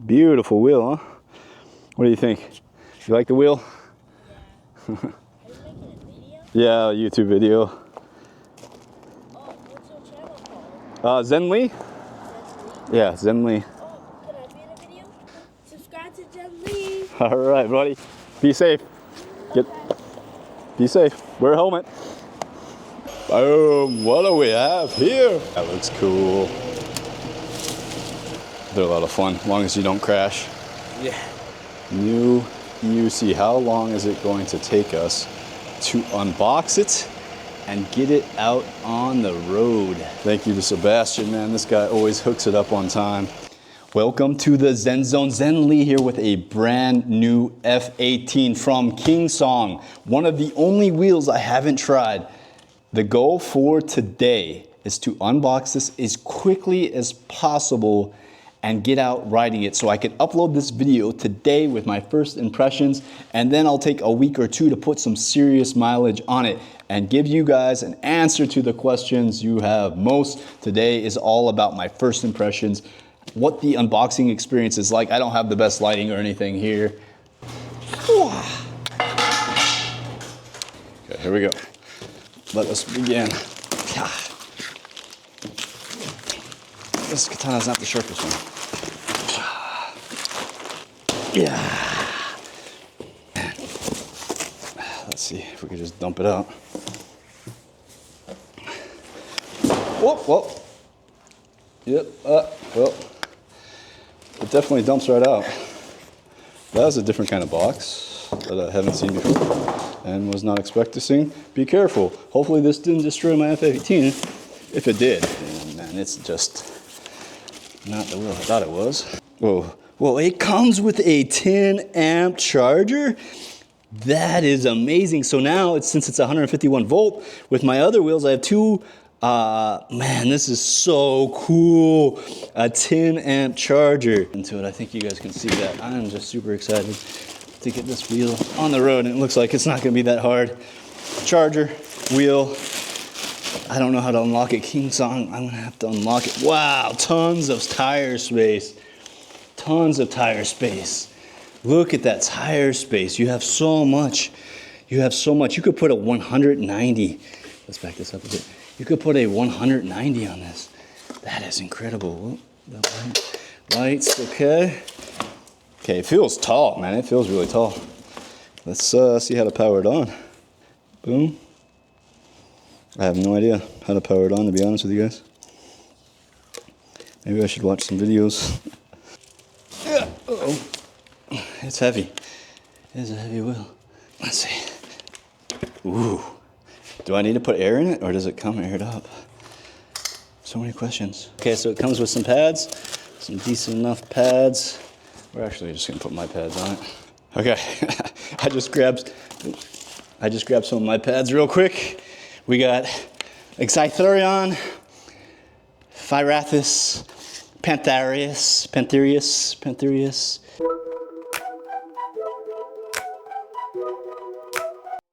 Beautiful wheel, huh? What do you think? You like the wheel? Yeah. Are you making a video? Yeah, a YouTube video. Oh, what's your channel called? Zen Lee? Zen Lee? Yeah, Zen Lee. Oh, can I be in a video? Subscribe to Zen Lee. All right, buddy. Be safe. Okay. Be safe. Wear a helmet. Boom. What do we have here? That looks cool. They're a lot of fun, as long as you don't crash. Yeah. New EUC. How long is it going to take us to unbox it and get it out on the road? Thank you to Sebastian, man. This guy always hooks it up on time. Welcome to the Zen Zone. Zen Lee here with a brand new F18 from KingSong. One of the only wheels I haven't tried. The goal for today is to unbox this as quickly as possible and get out riding it so I can upload this video today with my first impressions, and then I'll take a week or two to put some serious mileage on it and give you guys an answer to the questions you have most. Today is all about my first impressions, what the unboxing experience is like. I don't have the best lighting or anything here. Okay, here we go. Let us begin. This katana's not the sharpest one. Yeah. Let's see if we can just dump it out. Whoop, whoop. Yep, well, it definitely dumps right out. That was a different kind of box that I haven't seen before and was not expecting. Be careful. Hopefully this didn't destroy my F18. If it did, man, it's just not the wheel I thought it was. Whoa. Well, it comes with a 10 amp charger. That is amazing. So now, since it's 151 volt, with my other wheels, I have two. Man, this is so cool. A 10 amp charger. Into it, I think you guys can see that. I'm just super excited to get this wheel on the road, and it looks like it's not gonna be that hard. Charger, wheel. I don't know how to unlock it. KingSong, I'm gonna have to unlock it. Wow, tons of tire space. Tons of tire space. Look at that tire space. You have so much. You have so much. You could put a 190. Let's back this up a bit. You could put a 190 on this. That is incredible. The lights, okay. Okay, it feels tall, man. It feels really tall. Let's see how to power it on. Boom. I have no idea how to power it on, to be honest with you guys. Maybe I should watch some videos. Uh-oh. It's heavy. It is a heavy wheel. Let's see. Ooh. Do I need to put air in it, or does it come aired up? So many questions. Okay, so it comes with some pads, some decent enough pads. We're actually just gonna put my pads on it. Okay, I just grabbed some of my pads real quick. We got Xytherion, Phirathus, Pantherius.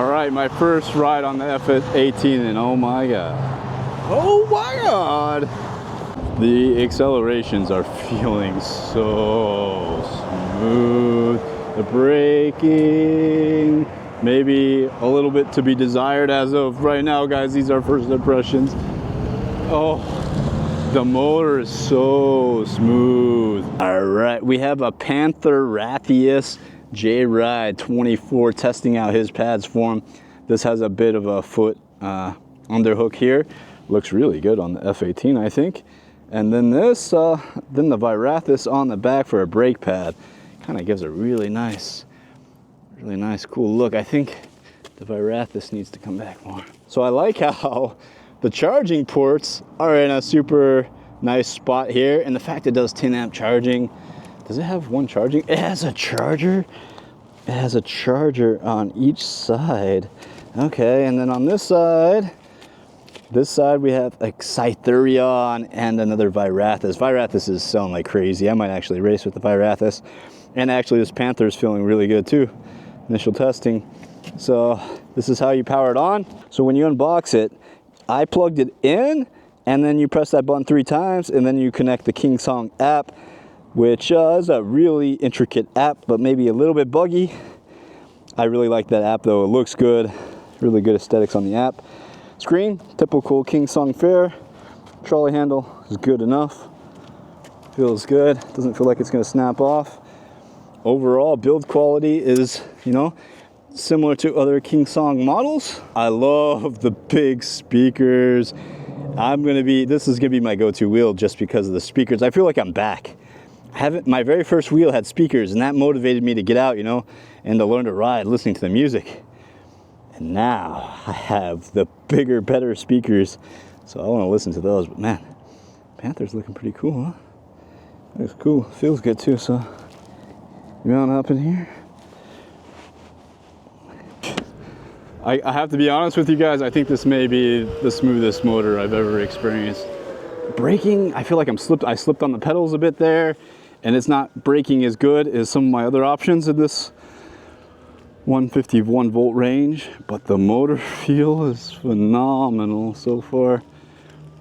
All right, my first ride on the F18, and oh my God. The accelerations are feeling so smooth. The braking, maybe a little bit to be desired as of right now, guys. These are first impressions. Oh. The motor is so smooth. All right, we have a Pantherius J-Ride 24 testing out his pads for him. This has a bit of a foot underhook here. Looks really good on the F18, I think. And then this, then the Phirathus on the back for a brake pad. Kind of gives a really nice, cool look. I think the Phirathus needs to come back more. So I like how the charging ports are in a super nice spot here, and the fact it does 10 amp charging. Does it have one charging? It has a charger. It has a charger on each side. Okay, and then on this side we have a Xytherion and another Phirathus. Phirathus is selling like crazy. I might actually race with the Phirathus. And actually this Panther is feeling really good too. Initial testing. So this is how you power it on. So when you unbox it, I plugged it in, and then you press that button 3 times, and then you connect the KingSong app. which is a really intricate app, but maybe a little bit buggy. I really like that app though. It looks good. Really good aesthetics on the app. Screen, typical KingSong fare. Trolley handle is good enough. Feels good. Doesn't feel like it's going to snap off. Overall build quality is, you know, similar to other KingSong models. I love the big speakers. This is gonna be my go-to wheel just because of the speakers. I feel like I'm back. My very first wheel had speakers, and that motivated me to get out, you know, and to learn to ride listening to the music. And now I have the bigger, better speakers, so I want to listen to those. But man, Panther's looking pretty cool, huh? Looks cool. Feels good too. So you mount up in here. I have to be honest with you guys, I think this may be the smoothest motor I've ever experienced. Braking, I feel like I slipped on the pedals a bit there, and it's not braking as good as some of my other options in this 151 volt range, but the motor feel is phenomenal so far.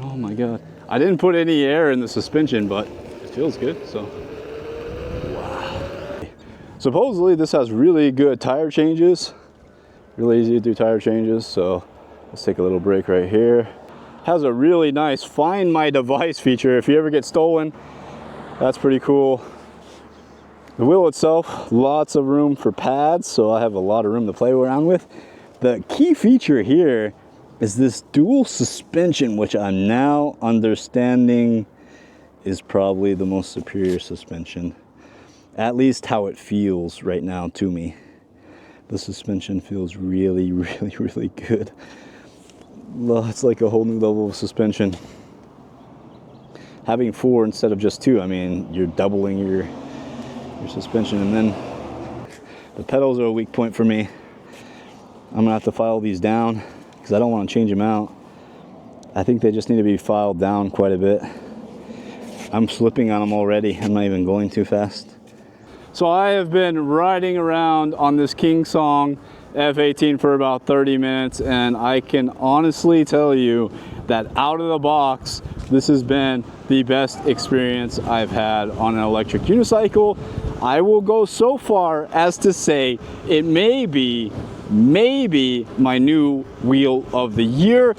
Oh my God. I didn't put any air in the suspension, but it feels good, so. Wow. Supposedly this has really good tire changes. Really easy to do tire changes, so let's take a little break right here. Has a really nice find my device feature. If you ever get stolen, that's pretty cool. The wheel itself, lots of room for pads, so I have a lot of room to play around with. The key feature here is this dual suspension, which I'm now understanding is probably the most superior suspension. At least how it feels right now to me. The suspension feels really, really, really good. It's like a whole new level of suspension. Having 4 instead of just 2, I mean, you're doubling your suspension. And then the pedals are a weak point for me. I'm gonna have to file these down because I don't want to change them out. I think they just need to be filed down quite a bit. I'm slipping on them already. I'm not even going too fast. So I have been riding around on this KingSong F18 for about 30 minutes, and I can honestly tell you that out of the box, this has been the best experience I've had on an electric unicycle. I will go so far as to say it may be my new wheel of the year.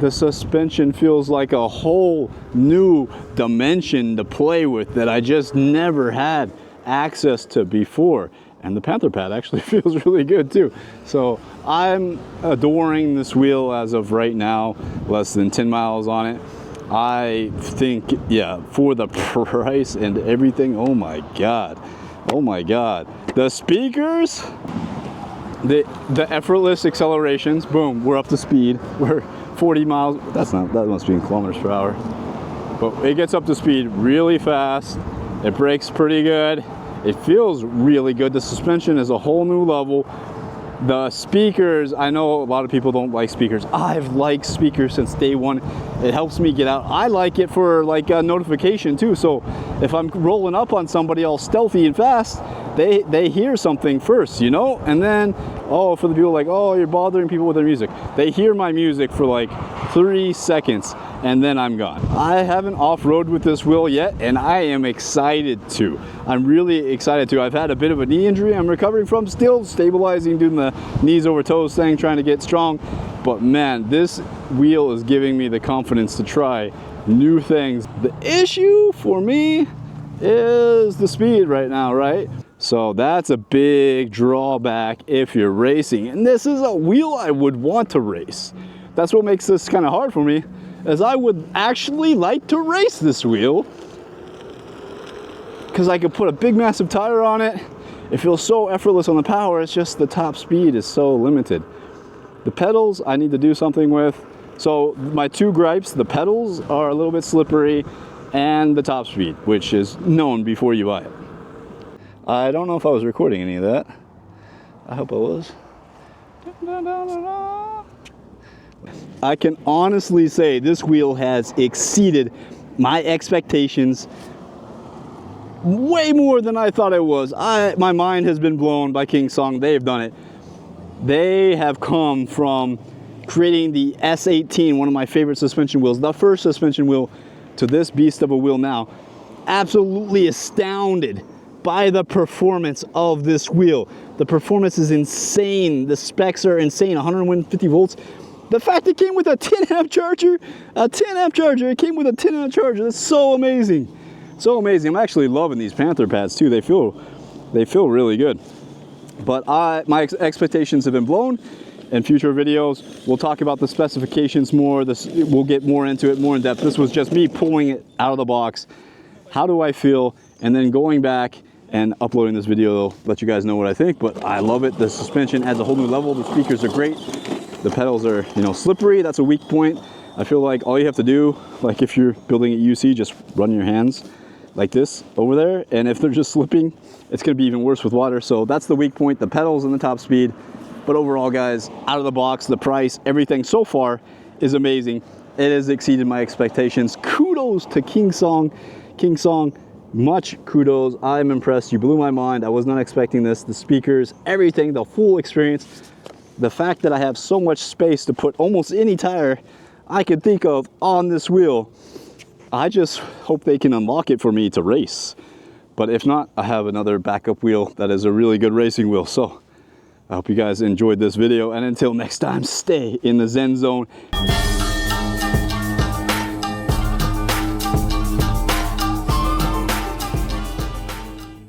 The suspension feels like a whole new dimension to play with that I just never had access to before. And the Panther pad actually feels really good too. So I'm adoring this wheel as of right now, less than 10 miles on it. I think, yeah, for the price and everything, oh my God. Oh my God. The speakers, the effortless accelerations, boom, we're up to speed. We're 40 miles, that must be in kilometers per hour. But it gets up to speed really fast. It brakes pretty good. It feels really good. The suspension is a whole new level. The speakers, I know a lot of people don't like speakers. I've liked speakers since day one. It helps me get out. I like it for like a notification too. So if I'm rolling up on somebody all stealthy and fast, they hear something first, you know? And then, oh, for the people like, oh, you're bothering people with their music. They hear my music for like 3 seconds and then I'm gone. I haven't off-road with this wheel yet, and I am excited to. I'm really excited to. I've had a bit of a knee injury I'm recovering from, still stabilizing, doing the knees over toes thing, trying to get strong. But man, this wheel is giving me the confidence to try new things. The issue for me is the speed right now, right? So that's a big drawback if you're racing. And this is a wheel I would want to race. That's what makes this kind of hard for me, is I would actually like to race this wheel because I could put a big massive tire on it. It feels so effortless on the power. It's just the top speed is so limited. The pedals I need to do something with. So my 2 gripes, the pedals are a little bit slippery and the top speed, which is known before you buy it. I don't know if I was recording any of that. I hope I was. I can honestly say this wheel has exceeded my expectations way more than I thought it was. My mind has been blown by KingSong. They have done it. They have come from creating the S18, one of my favorite suspension wheels, the first suspension wheel, to this beast of a wheel now. absolutely astounded by the performance of this wheel. The performance is insane. The specs are insane, 150 volts. The fact it came with a 10 amp charger, it came with a 10 amp charger. That's so amazing. So amazing. I'm actually loving these Panther pads too. They feel really good. But my expectations have been blown. In future videos, we'll talk about the specifications more. We'll get more into it, more in depth. This was just me pulling it out of the box. How do I feel? And then going back and uploading this video to let you guys know what I think. But I love it. The suspension adds a whole new level. The speakers are great. The pedals are, slippery. That's a weak point. I feel like all you have to do, like if you're building at UC, just run your hands like this over there. And if they're just slipping, it's going to be even worse with water. So that's the weak point, the pedals and the top speed. But overall, guys, out of the box, the price, everything so far is amazing. It has exceeded my expectations. Kudos to KingSong. KingSong, much kudos. I'm impressed. You blew my mind. I was not expecting this. The speakers, everything, the full experience. The fact that I have so much space to put almost any tire I could think of on this wheel. I just hope they can unlock it for me to race. But if not, I have another backup wheel that is a really good racing wheel. So I hope you guys enjoyed this video, and until next time, stay in the Zen zone.